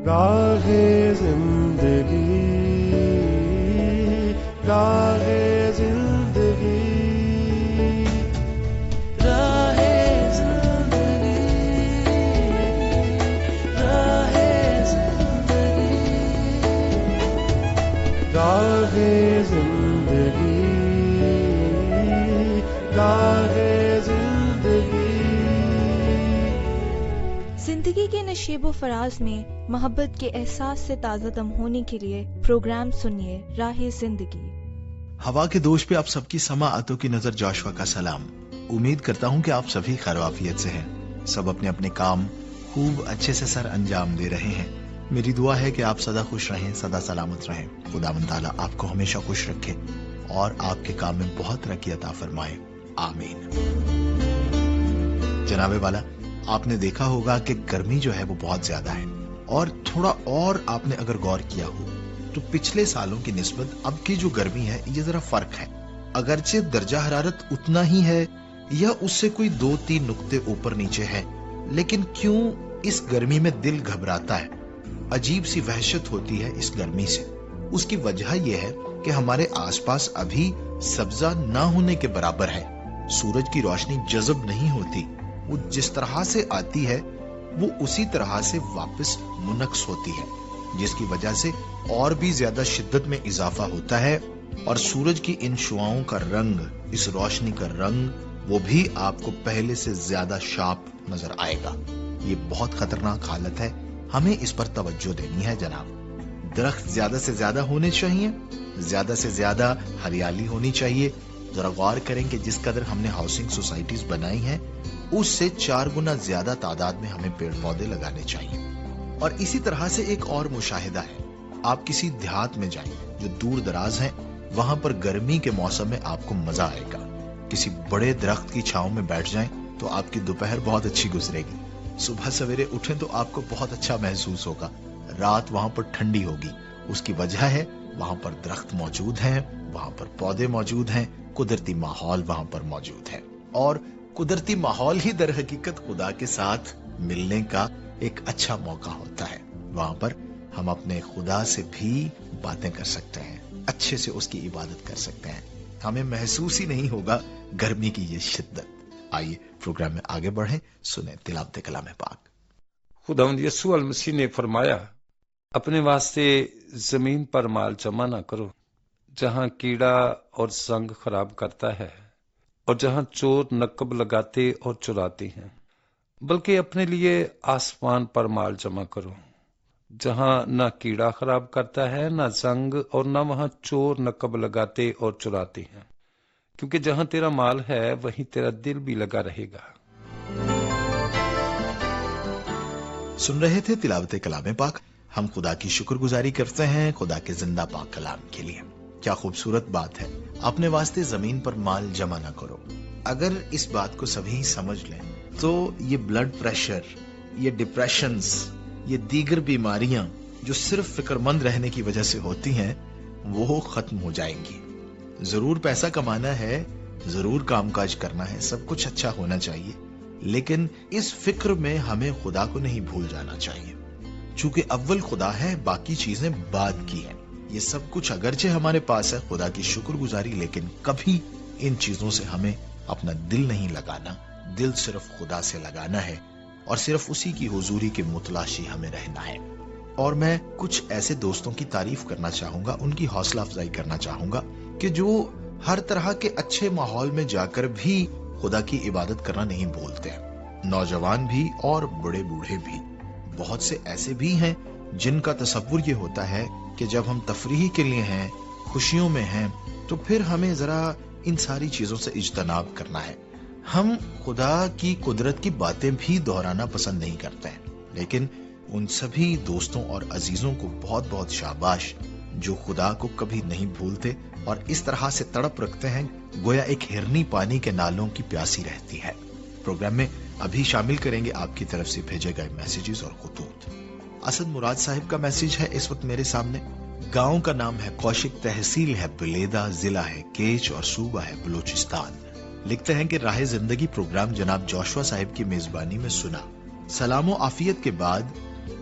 گاہے زندگی گاہے زندگی راہے زندگی راہے زندگی گاہے زندگی گاہے زندگی. زندگی کے نشیب و فراز میں محبت کے احساس سے تازہ دم ہونے کے لیے پروگرام سنیے راہ زندگی. ہوا کے دوش پہ آپ سب کی سماعتوں کی نظر جاشوا کا سلام. امید کرتا ہوں کہ آپ سبھی خیر وعافیت سے ہیں، سب اپنے اپنے کام خوب اچھے سے سر انجام دے رہے ہیں. میری دعا ہے کہ آپ سدا خوش رہیں، سدا سلامت رہیں. خداوند تعالیٰ آپ کو ہمیشہ خوش رکھے اور آپ کے کام میں بہت ترقی عطا فرمائے. آمین. جناب والا، آپ نے دیکھا ہوگا کہ گرمی جو ہے وہ بہت زیادہ ہے، اور تھوڑا اور آپ نے اگر غور کیا ہو تو پچھلے سالوں کی نسبت اب کی جو گرمی ہے یہ ذرا فرق ہے. اگرچہ درجہ حرارت اتنا ہی ہے یا اس سے کوئی 2-3 نقطے اوپر نیچے ہے، لیکن کیوں اس گرمی میں دل گھبراتا ہے، عجیب سی وحشت ہوتی ہے اس گرمی سے. اس کی وجہ یہ ہے کہ ہمارے آس پاس ابھی سبزہ نہ ہونے کے برابر ہے. سورج کی روشنی جذب نہیں ہوتی، وہ جس طرح سے آتی ہے وہ اسی طرح سے واپس منعکس ہوتی ہے، جس کی وجہ سے اور بھی زیادہ شدت میں اضافہ ہوتا ہے، اور سورج کی ان شعاؤں کا رنگ، اس روشنی کا رنگ، وہ بھی آپ کو پہلے سے زیادہ شارپ نظر آئے گا. یہ بہت خطرناک حالت ہے، ہمیں اس پر توجہ دینی ہے جناب. درخت زیادہ سے زیادہ ہونے چاہیے، زیادہ سے زیادہ ہریالی ہونی چاہیے. ذرا غور کریں کہ جس قدر ہم نے ہاؤسنگ سوسائٹیز بنائی ہیں اس سے 4 گنا زیادہ تعداد میں ہمیں پیڑ پودے لگانے چاہیے. اور اسی طرح سے ایک اور مشاہدہ ہے، آپ کسی دیہات میں جائیں جو دور دراز ہیں، وہاں پر گرمی کے موسم میں آپ کو مزہ آئے گا. کسی بڑے درخت کی چھاؤں میں بیٹھ جائیں تو آپ کی دوپہر بہت اچھی گزرے گی. صبح سویرے اٹھیں تو آپ کو بہت اچھا محسوس ہوگا. رات وہاں پر ٹھنڈی ہوگی. اس کی وجہ ہے وہاں پر درخت موجود ہیں، وہاں پر پودے موجود ہیں، قدرتی ماحول وہاں پر موجود ہے. اور قدرتی ماحول ہی در حقیقت خدا کے ساتھ ملنے کا ایک اچھا موقع ہوتا ہے. وہاں پر ہم اپنے خدا سے بھی باتیں کر سکتے ہیں، اچھے سے اس کی عبادت کر سکتے ہیں. ہمیں محسوس ہی نہیں ہوگا گرمی کی یہ شدت. آئیے پروگرام میں آگے بڑھیں، سنیں تلاوت کلام پاک. خداوند یسوع المسیح نے فرمایا، اپنے واسطے زمین پر مال جمع نہ کرو، جہاں کیڑا اور زنگ خراب کرتا ہے اور جہاں چور نقب لگاتے اور چراتے ہیں، بلکہ اپنے لیے آسمان پر مال جمع کرو، جہاں نہ کیڑا خراب کرتا ہے، نہ زنگ، اور نہ وہاں چور نقب لگاتے اور چراتے ہیں، کیونکہ جہاں تیرا مال ہے وہیں تیرا دل بھی لگا رہے گا. سن رہے تھے تلاوت کلام پاک. ہم خدا کی شکر گزاری کرتے ہیں خدا کے زندہ پاک کلام کے لیے. کیا خوبصورت بات ہے، اپنے واسطے زمین پر مال جمع نہ کرو. اگر اس بات کو سبھی سمجھ لیں تو یہ بلڈ پریشر، یہ ڈپریشنز، یہ دیگر بیماریاں جو صرف فکر مند رہنے کی وجہ سے ہوتی ہیں وہ ختم ہو جائیں گی. ضرور پیسہ کمانا ہے، ضرور کام کاج کرنا ہے، سب کچھ اچھا ہونا چاہیے، لیکن اس فکر میں ہمیں خدا کو نہیں بھول جانا چاہیے. چونکہ اول خدا ہے، باقی چیزیں بعد کی ہیں. یہ سب کچھ اگرچہ ہمارے پاس ہے، خدا کی شکر گزاری، لیکن کبھی ان چیزوں سے ہمیں اپنا دل نہیں لگانا. دل صرف خدا سے لگانا ہے اور صرف اسی کی حضوری کے متلاشی ہمیں رہنا ہے. اور میں کچھ ایسے دوستوں کی تعریف کرنا چاہوں گا، ان کی حوصلہ افزائی کرنا چاہوں گا کہ جو ہر طرح کے اچھے ماحول میں جا کر بھی خدا کی عبادت کرنا نہیں بھولتے. نوجوان بھی اور بڑے بوڑھے بھی. بہت سے ایسے بھی ہیں جن کا تصور یہ ہوتا ہے کہ جب ہم تفریح کے لیے ہیں، خوشیوں میں ہیں، تو پھر ہمیں ذرا ان ساری چیزوں سے اجتناب کرنا ہے. ہم خدا کی قدرت کی باتیں بھی دہرانا پسند نہیں کرتے ہیں، لیکن ان سبھی دوستوں اور عزیزوں کو بہت بہت شاباش جو خدا کو کبھی نہیں بھولتے اور اس طرح سے تڑپ رکھتے ہیں گویا ایک ہرنی پانی کے نالوں کی پیاسی رہتی ہے. پروگرام میں ابھی شامل کریں گے آپ کی طرف سے بھیجے گئے میسیجز اور خطوط. اسد مراد صاحب کا میسیج ہے اس وقت میرے سامنے. گاؤں کا نام ہے کوشک، تحصیل ہے بلیدہ، ضلع ہے کیچ اور صوبہ ہے بلوچستان. لکھتے ہیں کہ راہ زندگی پروگرام جناب جوشوا صاحب کی میزبانی میں سنا. سلام و عافیت کے بعد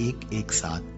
117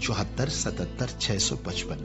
74 77 655।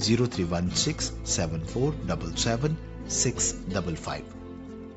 0316 7477 655।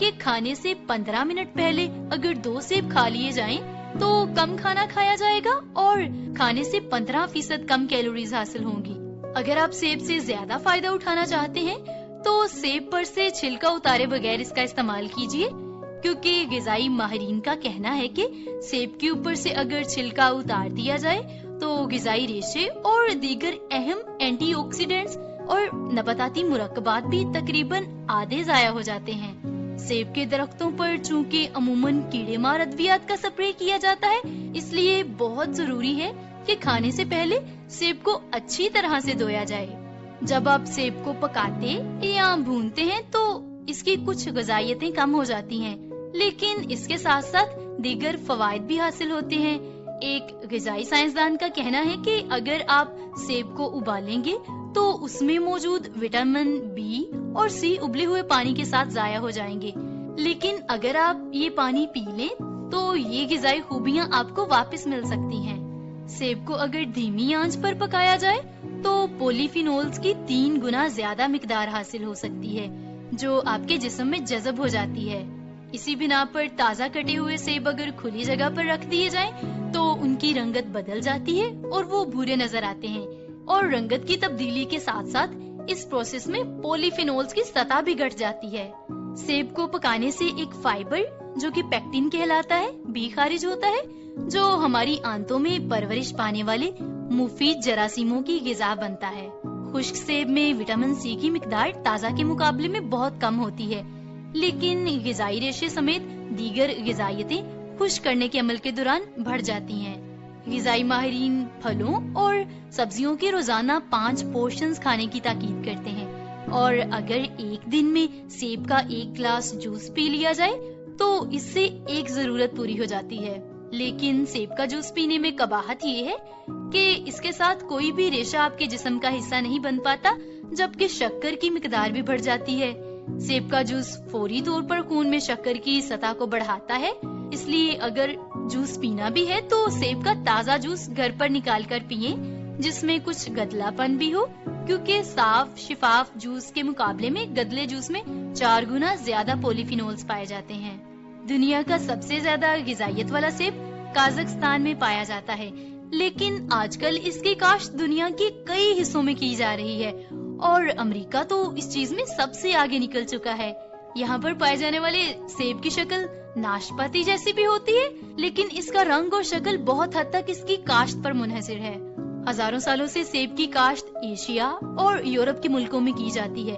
کہ کھانے سے 15 منٹ پہلے اگر 2 سیب کھا لیے جائیں تو کم کھانا کھایا جائے گا اور کھانے سے 15% کم کیلوریز حاصل ہوں گی۔ اگر آپ سیب سے زیادہ فائدہ اٹھانا چاہتے ہیں تو سیب پر سے چھلکا اتارے بغیر اس کا استعمال کیجیے، کیونکہ غذائی ماہرین کا کہنا ہے کہ سیب کے اوپر سے اگر چھلکا اتار دیا جائے تو غذائی ریشے اور دیگر اہم اینٹی آکسیڈنٹس اور نباتاتی مرکبات بھی تقریباً آدھے ضائع ہو جاتے ہیں۔ سیب کے درختوں پر چونکہ عموماً کیڑے مار ادویات کا سپرے کیا جاتا ہے، اس لیے بہت ضروری ہے کہ کھانے سے پہلے سیب کو اچھی طرح سے دھویا جائے۔ جب آپ سیب کو پکاتے یا بھونتے ہیں تو اس کی کچھ غذائیتیں کم ہو جاتی ہیں، لیکن اس کے ساتھ ساتھ دیگر فوائد بھی حاصل ہوتے ہیں۔ ایک غذائی سائنسدان کا کہنا ہے کہ اگر آپ سیب کو ابالیں گے تو اس میں موجود وٹامن بی اور سی ابلے ہوئے پانی کے ساتھ ضائع ہو جائیں گے، لیکن اگر آپ یہ پانی پی لیں تو یہ غذائی خوبیاں آپ کو واپس مل سکتی ہیں۔ سیب کو اگر دھیمی آنچ پر پکایا جائے تو پولی فینولز کی 3 گنا زیادہ مقدار حاصل ہو سکتی ہے، جو آپ کے جسم میں جذب ہو جاتی ہے۔ اسی بنا پر تازہ کٹے ہوئے سیب اگر کھلی جگہ پر رکھ دیے جائیں تو ان کی رنگت بدل جاتی ہے اور وہ بھورے نظر آتے ہیں، اور رنگت کی تبدیلی کے ساتھ ساتھ اس پروسیس میں پولی فینولز کی سطح بھی گھٹ جاتی ہے۔ سیب کو پکانے سے ایک فائبر جو کہ پیکٹین کہلاتا ہے بھی خارج ہوتا ہے، جو ہماری آنتوں میں پرورش پانے والے مفید جراثیموں کی غذا بنتا ہے۔ خشک سیب میں وٹامن سی کی مقدار تازہ کے مقابلے میں بہت کم ہوتی ہے، لیکن غذائی ریشے سمیت دیگر غذائیتیں خشک کرنے کے عمل کے دوران بڑھ جاتی ہیں۔ غذائی ماہرین پھلوں اور سبزیوں کے روزانہ 5 پورشنز کھانے کی تاکید کرتے ہیں، اور اگر ایک دن میں سیب کا 1 گلاس جوس پی لیا جائے تو اس سے ایک ضرورت پوری ہو جاتی ہے۔ لیکن سیب کا جوس پینے میں قباحت یہ ہے کہ اس کے ساتھ کوئی بھی ریشہ آپ کے جسم کا حصہ نہیں بن پاتا، جبکہ شکر کی مقدار بھی بڑھ جاتی ہے۔ سیب کا جوس فوری طور پر خون میں شکر کی سطح کو بڑھاتا ہے، اس لیے اگر جوس پینا بھی ہے تو سیب کا تازہ جوس گھر پر نکال کر پئیں، جس میں کچھ گدلا پن بھی ہو، کیونکہ صاف شفاف جوس کے مقابلے میں گدلے جوس میں 4 گنا زیادہ پولی فینولز پائے جاتے ہیں۔ دنیا کا سب سے زیادہ غذائیت والا سیب قازقستان میں پایا جاتا ہے، لیکن آج کل اس کی کاشت دنیا کے کئی حصوں میں کی جا رہی ہے، اور امریکہ تو اس چیز میں سب سے آگے نکل چکا ہے۔ یہاں پر پائے جانے والے سیب کی شکل ناشپاتی جیسی بھی ہوتی ہے، لیکن اس کا رنگ اور شکل بہت حد تک اس کی کاشت پر منحصر ہے۔ ہزاروں سالوں سے سیب کی کاشت ایشیا اور یورپ کے ملکوں میں کی جاتی ہے،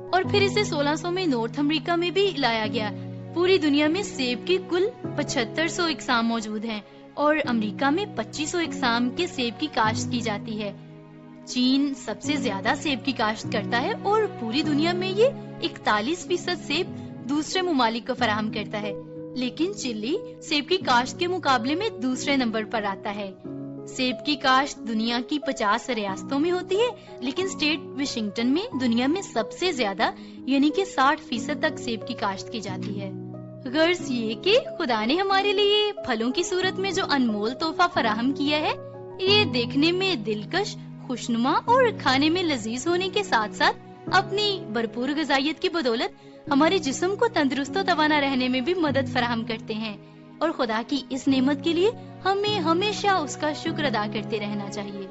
اور پھر اسے 1600 میں نارتھ امریکہ میں بھی لایا گیا۔ پوری دنیا میں سیب کی کل 7500 اقسام موجود ہیں، اور امریکہ میں 2500 اقسام کے سیب کی کاشت کی جاتی ہے۔ چین سب سے زیادہ سیب کی کاشت کرتا ہے، اور پوری دنیا میں یہ 41% سیب دوسرے ممالک کو فراہم کرتا ہے، لیکن چلی سیب کی کاشت کے مقابلے میں دوسرے نمبر پر آتا ہے۔ سیب کی کاشت دنیا کی 50 ریاستوں میں ہوتی ہے، لیکن اسٹیٹ واشنگٹن میں دنیا میں سب سے زیادہ یعنی کہ 60% تک سیب کی کاشت کی جاتی ہے۔ غرض یہ کہ خدا نے ہمارے لیے پھلوں کی صورت میں جو انمول تحفہ فراہم کیا ہے، یہ دیکھنے میں دلکش، خوشنما اور کھانے میں لذیذ ہونے کے ساتھ ساتھ اپنی بھرپور غذائیت کی بدولت ہمارے جسم کو تندرست و توانا رہنے میں بھی مدد فراہم کرتے ہیں، اور خدا کی اس نعمت کے لیے ہمیں ہمیشہ اس کا شکر ادا کرتے رہنا چاہیے۔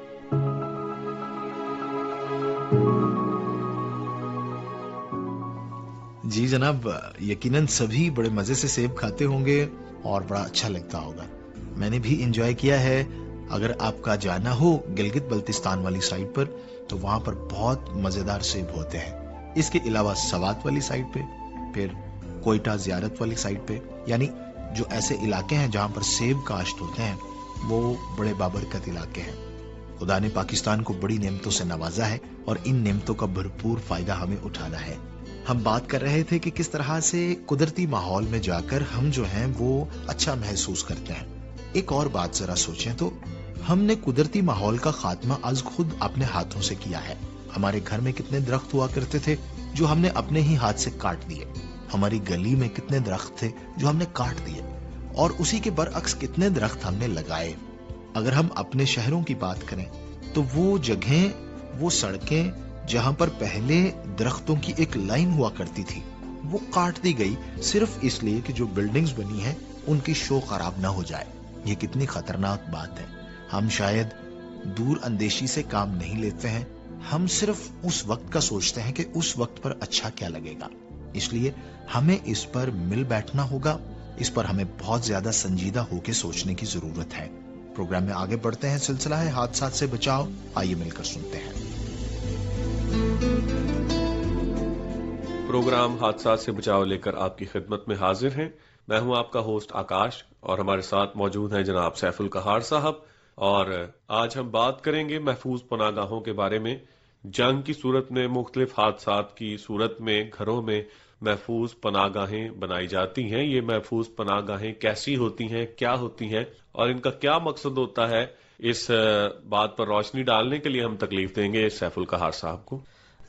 جی جناب، یقیناً سبھی بڑے مزے سے سیب کھاتے ہوں گے اور بڑا اچھا لگتا ہوگا۔ میں نے بھی انجوائے کیا ہے۔ اگر آپ کا جانا ہو گلگت بلتستان والی سائٹ پر تو وہاں پر بہت مزیدار سیب ہوتے ہیں۔ اس کے علاوہ سوات والی سائٹ پہ، پھر کوئٹہ زیارت والی سائٹ پہ، یعنی جو ایسے علاقے ہیں جہاں پر سیب کاشت ہوتے ہیں وہ بڑے بابرکت علاقے ہیں۔ خدا نے پاکستان کو بڑی نعمتوں سے نوازا ہے اور ان نعمتوں کا بھرپور فائدہ ہمیں اٹھانا ہے۔ ہم بات کر رہے تھے کہ کس طرح سے قدرتی ماحول میں جا کر ہم جو ہیں وہ اچھا محسوس کرتے ہیں۔ ایک اور بات ذرا سوچیں تو، ہم نے قدرتی ماحول کا خاتمہ از خود اپنے ہاتھوں سے کیا ہے۔ ہمارے گھر میں کتنے درخت ہوا کرتے تھے جو ہم نے اپنے ہی ہاتھ سے کاٹ دیے، ہماری گلی میں کتنے درخت تھے جو ہم نے کاٹ دیے، اور اسی کے برعکس کتنے درخت ہم نے لگائے۔ اگر ہم اپنے شہروں کی بات کریں تو وہ جگہیں، وہ سڑکیں جہاں پر پہلے درختوں کی ایک لائن ہوا کرتی تھی، وہ کاٹ دی گئی صرف اس لیے کہ جو بلڈنگز بنی ہیں ان کی شو خراب نہ ہو جائے. یہ کتنی خطرناک بات ہے. ہم شاید دور اندیشی سے کام نہیں لیتے ہیں, ہم صرف اس وقت کا سوچتے ہیں کہ اس وقت پر اچھا کیا لگے گا. اس لیے ہمیں اس پر مل بیٹھنا ہوگا, اس پر ہمیں بہت زیادہ سنجیدہ ہو کے سوچنے کی ضرورت ہے. پروگرام میں آگے بڑھتے ہیں, سلسلہ ہے حادثات سے بچاؤ. آئیے مل کر سنتے ہیں. پروگرام حادثات سے بچاؤ لے کر آپ کی خدمت میں حاضر ہیں. میں ہوں آپ کا ہوسٹ آکاش, اور ہمارے ساتھ موجود ہیں جناب سیف القہار صاحب. اور آج ہم بات کریں گے محفوظ پناہ گاہوں کے بارے میں. جنگ کی صورت میں, مختلف حادثات کی صورت میں گھروں میں محفوظ پناہ گاہیں بنائی جاتی ہیں. یہ محفوظ پناہ گاہیں کیسی ہوتی ہیں, کیا ہوتی ہیں, اور ان کا کیا مقصد ہوتا ہے, اس بات پر روشنی ڈالنے کے لیے ہم تکلیف دیں گے سیف القہار صاحب کو.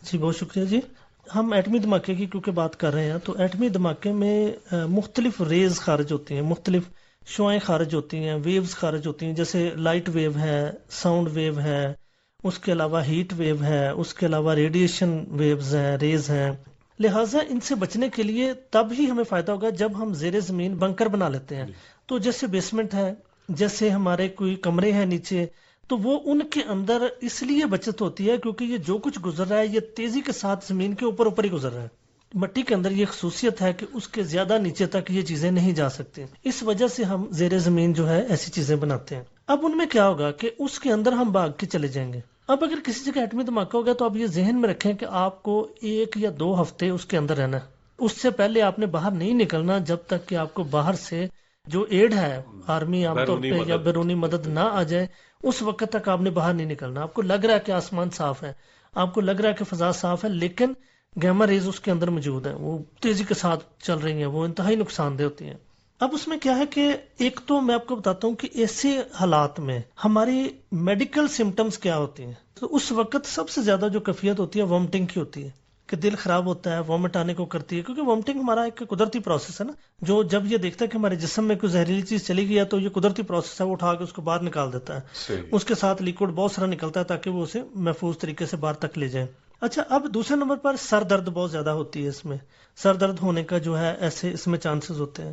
جی بہت شکریہ. جی ہم ایٹمی دھماکے کی کیونکہ بات کر رہے ہیں, تو ایٹمی دھماکے میں مختلف ریز خارج ہوتی ہیں, مختلف شعائیں خارج ہوتی ہیں, ویوز خارج ہوتی ہیں. جیسے لائٹ ویو ہے, ساؤنڈ ویو ہے, اس کے علاوہ ہیٹ ویو ہے, اس کے علاوہ ریڈیشن ویوز ہیں, ریز ہیں. لہٰذا ان سے بچنے کے لیے تب ہی ہمیں فائدہ ہوگا جب ہم زیر زمین بنکر بنا لیتے ہیں. تو جیسے بیسمنٹ ہے, جیسے ہمارے کوئی کمرے ہیں نیچے, تو وہ ان کے اندر اس لیے بچت ہوتی ہے کیونکہ یہ جو کچھ گزر رہا ہے یہ تیزی کے ساتھ زمین کے اوپر ہی گزر رہا ہے. مٹی کے اندر یہ خصوصیت ہے کہ اس کے زیادہ نیچے تک یہ چیزیں نہیں جا سکتی. اس وجہ سے ہم زیر زمین جو ہے ایسی چیزیں بناتے ہیں. اب ان میں کیا ہوگا کہ اس کے اندر ہم بھاگ کے چلے جائیں گے. اب اگر کسی جگہ ایٹمی دھماکہ ہوگا تو آپ یہ ذہن میں رکھیں کہ آپ کو 1 یا 2 ہفتے اس کے اندر رہنا ہے. اس سے پہلے آپ نے باہر نہیں نکلنا جب تک کہ آپ کو باہر سے جو ایڈ ہے, آرمی عام طور پہ یا بیرونی مدد نہ آ جائے, اس وقت تک آپ نے باہر نہیں نکلنا. آپ کو لگ رہا ہے کہ آسمان صاف ہے, آپ کو لگ رہا ہے کہ فضا صاف ہے, لیکن گیما ریز اس کے اندر موجود ہیں, وہ تیزی کے ساتھ چل رہی ہیں, وہ انتہائی نقصان دہ ہوتی ہیں. اب اس میں کیا ہے کہ ایک تو میں آپ کو بتاتا ہوں کہ ایسے حالات میں ہماری میڈیکل سمٹمز کیا ہوتی ہیں. تو اس وقت سب سے زیادہ جو کیفیت ہوتی ہے وامٹنگ کی ہوتی ہے, کہ دل خراب ہوتا ہے, وامٹ آنے کو کرتی ہے, کیونکہ وامٹنگ ہمارا ایک قدرتی پروسیس ہے نا, جو جب یہ دیکھتا ہے کہ ہمارے جسم میں کوئی زہریلی چیز چلی گئی ہے تو یہ قدرتی پروسیس ہے, وہ اٹھا کے اس کو باہر نکال دیتا ہے. اس کے ساتھ لیکوڈ بہت سارا نکلتا ہے تاکہ وہ اسے محفوظ طریقے سے باہر تک لے جائیں. اچھا, اب دوسرے نمبر پر سر درد بہت زیادہ ہوتی ہے. اس میں سر درد ہونے کا جو ہے ایسے اس میں چانسز ہوتے ہیں.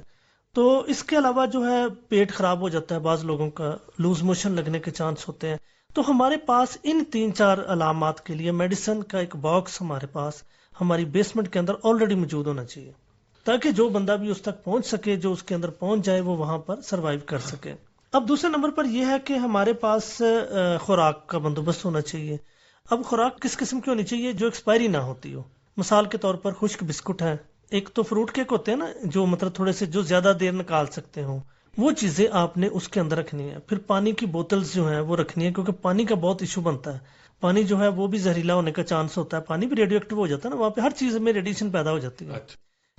تو اس کے علاوہ جو ہے پیٹ خراب ہو جاتا ہے, بعض لوگوں کا لوز موشن لگنے کے چانس ہوتے ہیں. تو ہمارے پاس ان 3-4 علامات کے لیے میڈیسن کا ایک باکس ہمارے پاس ہماری بیسمنٹ کے اندر آلریڈی موجود ہونا چاہیے, تاکہ جو بندہ بھی اس تک پہنچ سکے, جو اس کے اندر پہنچ جائے, وہ وہاں پر سروائیو کر سکے. اب دوسرے نمبر پر یہ ہے کہ ہمارے پاس خوراک کا بندوبست ہونا چاہیے. اب خوراک کس قسم کی ہونی چاہیے؟ جو ایکسپائری نہ ہوتی ہو. مثال کے طور پر خشک بسکٹ ہے, ایک تو فروٹ کیک ہوتے ہیں نا, جو مطلب تھوڑے سے جو زیادہ دیر نکال سکتے ہوں, وہ چیزیں آپ نے اس کے اندر رکھنی ہے. پھر پانی کی بوتلز جو ہیں وہ رکھنی ہے, کیونکہ پانی کا بہت ایشو بنتا ہے. پانی جو ہے وہ بھی زہریلا ہونے کا چانس ہوتا ہے, پانی بھی ریڈیو ایکٹیو ہو جاتا ہے نا, وہاں پہ ہر چیز میں ریڈیشن پیدا ہو جاتی ہے.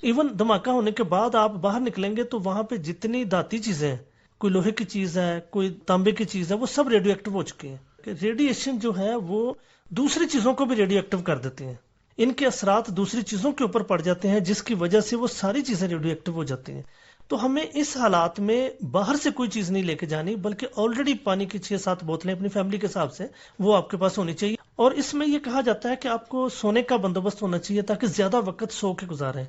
ایون دھماکہ ہونے کے بعد آپ باہر نکلیں گے تو وہاں پہ جتنی دھاتی چیزیں ہیں, کوئی لوہے کی چیز ہے, کوئی تانبے کی چیز ہے, وہ سب ریڈیو ایکٹیو ہو چکی ہیں. ریڈیشن جو ہے وہ دوسری چیزوں کو بھی ریڈیو ایکٹیو کر دیتی ہیں. ان کے اثرات دوسری چیزوں کے اوپر پڑ جاتے ہیں, جس کی وجہ سے وہ ساری چیزیں ریڈیو ایکٹیو ہو جاتی ہیں. تو ہمیں اس حالات میں باہر سے کوئی چیز نہیں لے کے جانی, بلکہ آلریڈی پانی کی 6-7 بوتلیں اپنی فیملی کے حساب سے وہ آپ کے پاس ہونی چاہیے. اور اس میں یہ کہا جاتا ہے کہ آپ کو سونے کا بندوبست ہونا چاہیے, تاکہ زیادہ وقت سو کے گزاریں.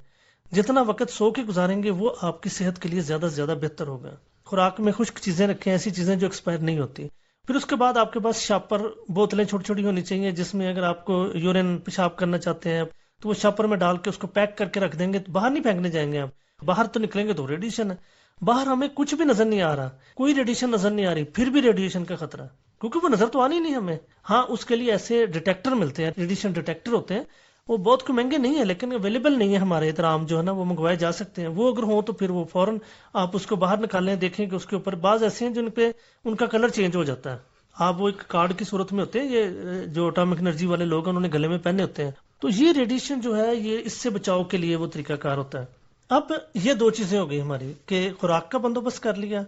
جتنا وقت سو کے گزاریں گے وہ آپ کی صحت کے لیے زیادہ سے زیادہ بہتر ہوگا. خوراک میں خشک چیزیں رکھیں, ایسی چیزیں جو ایکسپائر نہیں ہوتی. پھر اس کے بعد آپ کے پاس شاپر بوتلیں چھوٹی چھوٹی ہونی چاہیے, جس میں اگر آپ کو یورین پیشاب کرنا چاہتے ہیں تو وہ شاپر میں ڈال کے اس کو پیک کر کے رکھ دیں گے. باہر نہیں پھینکنے جائیں گے آپ, باہر تو نکلیں گے تو ریڈیشن ہے. باہر ہمیں کچھ بھی نظر نہیں آ رہا, کوئی ریڈیشن نظر نہیں آ رہی, پھر بھی ریڈیشن کا خطرہ, کیونکہ وہ نظر تو آنی نہیں ہمیں. ہاں, اس کے لیے ایسے ڈیٹیکٹر ملتے ہیں, ریڈیشن ڈیٹیکٹر ہوتے ہیں, وہ بہت کوئی مہنگے نہیں ہیں لیکن اویلیبل نہیں ہے ہمارے ادھر عام جو ہے نا, وہ منگوائے جا سکتے ہیں. وہ اگر ہوں تو پھر وہ فوراً آپ اس کو باہر نکالیں, دیکھیں کہ اس کے اوپر بعض ایسے ہیں جن پہ ان کا کلر چینج ہو جاتا ہے. آپ وہ ایک کارڈ کی صورت میں ہوتے ہیں, یہ جو اٹامک انرجی والے لوگ ہیں انہوں نے گلے میں پہنے ہوتے ہیں. تو یہ ریڈیشن جو ہے یہ اس سے بچاؤ کے لیے وہ طریقہ کار ہوتا ہے. اب یہ 2 چیزیں ہو گئی ہماری, کہ خوراک کا بندوبست کر لیا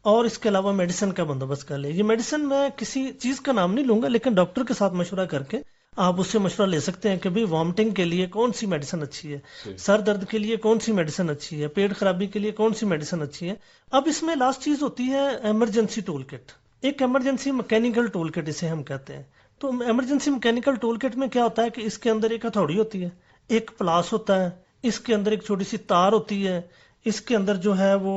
اور اس کے علاوہ میڈیسن کا بندوبست کر لیا. یہ میڈیسن میں کسی چیز کا نام نہیں لوں گا, لیکن ڈاکٹر کے ساتھ مشورہ کر کے آپ اس سے مشورہ لے سکتے ہیں کہ بھئی وامٹنگ کے لیے کون سی میڈیسن اچھی ہے, سر درد کے لیے کون سی میڈیسن اچھی ہے, پیٹ خرابی کے لیے کون سی میڈیسن اچھی ہے. اب اس میں لاسٹ چیز ہوتی ہے ایمرجنسی ٹول کٹ. ایک ایمرجنسی میکینیکل ٹول کٹ اسے ہم کہتے ہیں. تو ایمرجنسی میکینیکل ٹول کٹ میں کیا ہوتا ہے کہ اس کے اندر ایک ہتھوڑی ہوتی ہے, ایک پلاس ہوتا ہے, اس کے اندر ایک چھوٹی سی تار ہوتی ہے، اس کے اندر جو ہے وہ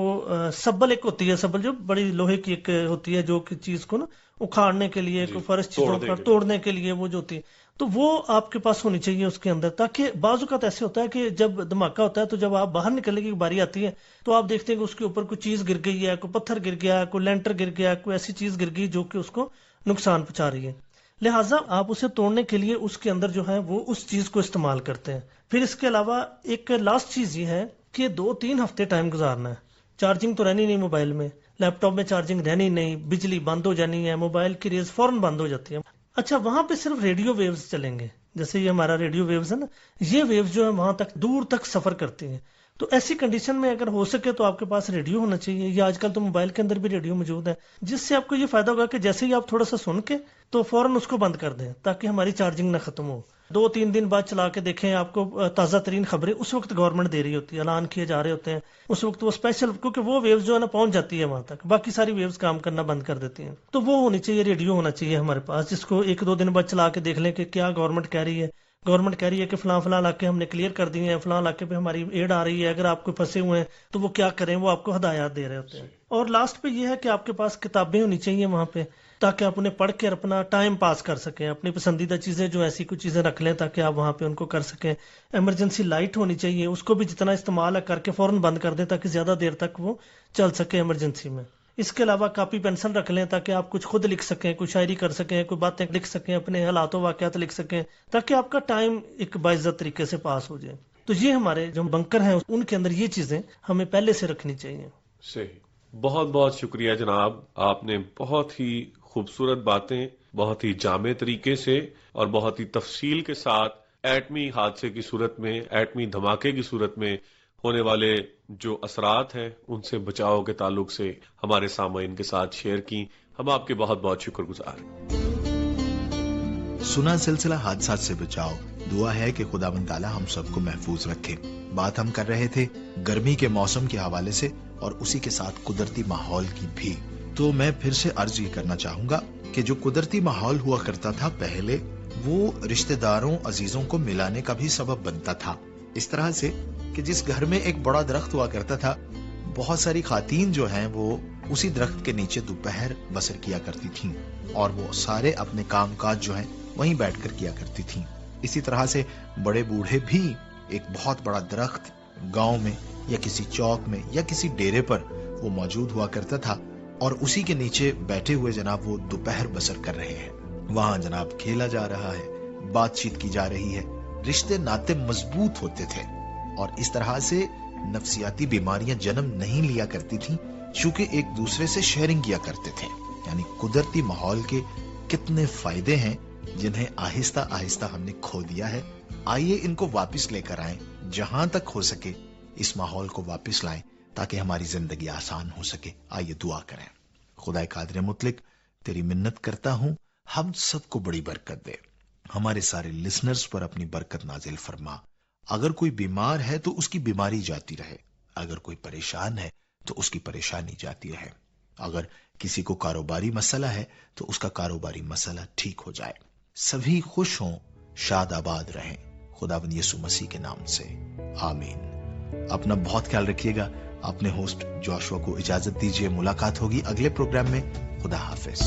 سبل ایک ہوتی ہے، سبل جو بڑی لوہے کی ایک ہوتی ہے جو کہ چیز کو نا اکھاڑنے کے لیے، کوئی فرش چیزوں کا توڑنے کے لیے وہ جو ہوتی ہے، تو وہ آپ کے پاس ہونی چاہیے اس کے اندر، تاکہ بعض اوقات ایسے ہوتا ہے کہ جب دھماکہ ہوتا ہے تو جب آپ باہر نکلنے کی باری آتی ہے تو آپ دیکھتے ہیں کہ اس کے اوپر کوئی چیز گر گئی ہے، کوئی پتھر گر گیا، کوئی لینٹر گر گیا، کوئی ایسی چیز گر گئی جو کہ اس کو نقصان پہنچا رہی ہے، لہٰذا آپ اسے توڑنے کے لیے اس کے اندر جو ہے وہ اس چیز کو استعمال کرتے ہیں۔ پھر اس کے علاوہ ایک لاسٹ چیز یہ ہے کہ 2-3 ہفتے ٹائم گزارنا ہے، چارجنگ تو رہنی نہیں موبائل میں، لیپ ٹاپ میں چارجنگ رہنی نہیں، بجلی بند ہو جانی ہے، موبائل کی ریز فوراً بند ہو جاتی ہے۔ اچھا، وہاں پہ صرف ریڈیو ویوز چلیں گے، جیسے یہ ہمارا ریڈیو ویوز ہے نا، یہ ویوز جو ہے وہاں تک دور تک سفر کرتی ہیں، تو ایسی کنڈیشن میں اگر ہو سکے تو آپ کے پاس ریڈیو ہونا چاہیے، یا آج کل تو موبائل کے اندر بھی ریڈیو موجود ہے، جس سے آپ کو یہ فائدہ ہوگا کہ جیسے ہی آپ تھوڑا سا سن کے تو فوراً اس کو بند کر دیں تاکہ ہماری چارجنگ نہ ختم ہو۔ 2-3 دن بعد چلا کے دیکھیں، آپ کو تازہ ترین خبریں اس وقت گورنمنٹ دے رہی ہوتی ہے، اعلان کیے جا رہے ہوتے ہیں اس وقت، وہ اسپیشل کیونکہ وہ ویوز جو ہے نا پہنچ جاتی ہے وہاں تک، باقی ساری ویوز کام کرنا بند کر دیتی ہیں، تو وہ ہونی چاہیے، ریڈیو ہونا چاہیے ہمارے پاس، جس کو 1-2 دن بعد چلا کے دیکھ لیں کہ کیا گورنمنٹ کہہ رہی ہے۔ گورنمنٹ کہہ رہی ہے کہ فلاں علاقے ہم نے کلیئر کر دیے ہیں، فلاں علاقے پہ ہماری ایڈ آ رہی ہے، اگر آپ کو پھنسے ہوئے ہیں تو وہ کیا کریں، وہ آپ کو ہدایات دے رہے ہوتے ہیں۔ اور لاسٹ پہ یہ ہے کہ آپ کے پاس کتابیں ہونی چاہیے وہاں پہ، تاکہ آپ انہیں پڑھ کے اپنا ٹائم پاس کر سکیں، اپنی پسندیدہ چیزیں جو ایسی کچھ چیزیں رکھ لیں تاکہ آپ وہاں پہ ان کو کر سکیں۔ ایمرجنسی لائٹ ہونی چاہیے، اس کو بھی جتنا استعمال ہے کر کے فوراً بند کر دیں تاکہ زیادہ دیر تک وہ چل سکے ایمرجنسی میں۔ اس کے علاوہ کاپی پینسل رکھ لیں تاکہ آپ کچھ خود لکھ سکیں، کوئی شاعری کر سکیں، کوئی باتیں لکھ سکیں، اپنے حالات و واقعات لکھ سکیں، تاکہ آپ کا ٹائم ایک باعزت طریقے سے پاس ہو جائے۔ تو یہ ہمارے جو بنکر ہیں ان کے اندر یہ چیزیں ہمیں پہلے سے رکھنی چاہیے۔ صحیح، بہت بہت شکریہ جناب، آپ نے بہت ہی خوبصورت باتیں بہت ہی جامع طریقے سے اور بہت ہی تفصیل کے ساتھ ایٹمی حادثے کی صورت میں، ایٹمی دھماکے کی صورت میں ہونے والے جو اثرات ہیں ان سے بچاؤ کے تعلق سے ہمارے سامعین کے ساتھ شیئر کی۔ ہم آپ کے بہت بہت شکر گزار ہیں۔ سنا سلسلہ حادثات سے بچاؤ، دعا ہے کہ خداوند تعالیٰ ہم سب کو محفوظ رکھے۔ بات ہم کر رہے تھے گرمی کے موسم کے حوالے سے اور اسی کے ساتھ قدرتی ماحول کی بھی، تو میں پھر سے عرض یہ کرنا چاہوں گا کہ جو قدرتی ماحول ہوا کرتا تھا پہلے، وہ رشتہ داروں عزیزوں کو ملانے کا بھی سبب بنتا تھا، اس طرح سے کہ جس گھر میں ایک بڑا درخت ہوا کرتا تھا، بہت ساری خواتین جو ہیں وہ اسی درخت کے نیچے دوپہر بسر کیا کرتی تھیں، اور وہ سارے اپنے کام کاج جو ہیں وہیں بیٹھ کر کیا کرتی تھیں۔ اسی طرح سے بڑے بوڑھے بھی ایک بہت بڑا درخت گاؤں میں یا کسی چوک میں یا کسی ڈیرے پر وہ موجود ہوا کرتا تھا، اور اسی کے نیچے بیٹھے ہوئے جناب وہ دوپہر بسر کر رہے ہیں، وہاں جناب کھیلا جا رہا ہے، بات چیت کی جا رہی ہے، رشتے ناطے مضبوط ہوتے تھے، اور اس طرح سے نفسیاتی بیماریاں جنم نہیں لیا کرتی تھیں، چونکہ ایک دوسرے سے شیئرنگ کیا کرتے تھے۔ یعنی قدرتی ماحول کے کتنے فائدے ہیں جنہیں آہستہ آہستہ ہم نے کھو دیا ہے۔ آئیے ان کو واپس لے کر آئیں، جہاں تک ہو سکے اس ماحول کو واپس لائیں تاکہ ہماری زندگی آسان ہو سکے۔ آئیے دعا کریں۔ خدا قادر مطلق، تیری منت کرتا ہوں ہم سب کو بڑی برکت دے، ہمارے سارے لسنرز پر اپنی برکت نازل فرما۔ اگر کوئی بیمار ہے تو اس کی بیماری جاتی رہے، اگر کوئی پریشان ہے تو اس کی پریشانی جاتی رہے، اگر کسی کو کاروباری مسئلہ ہے تو اس کا کاروباری مسئلہ ٹھیک ہو جائے، سبھی خوش ہوں، شاد آباد رہیں، خداوند یسوع مسیح کے نام سے، آمین۔ اپنا بہت خیال رکھیے گا۔ اپنے ہوسٹ جوشوا کو اجازت دیجیے، ملاقات ہوگی اگلے پروگرام میں۔ خدا حافظ۔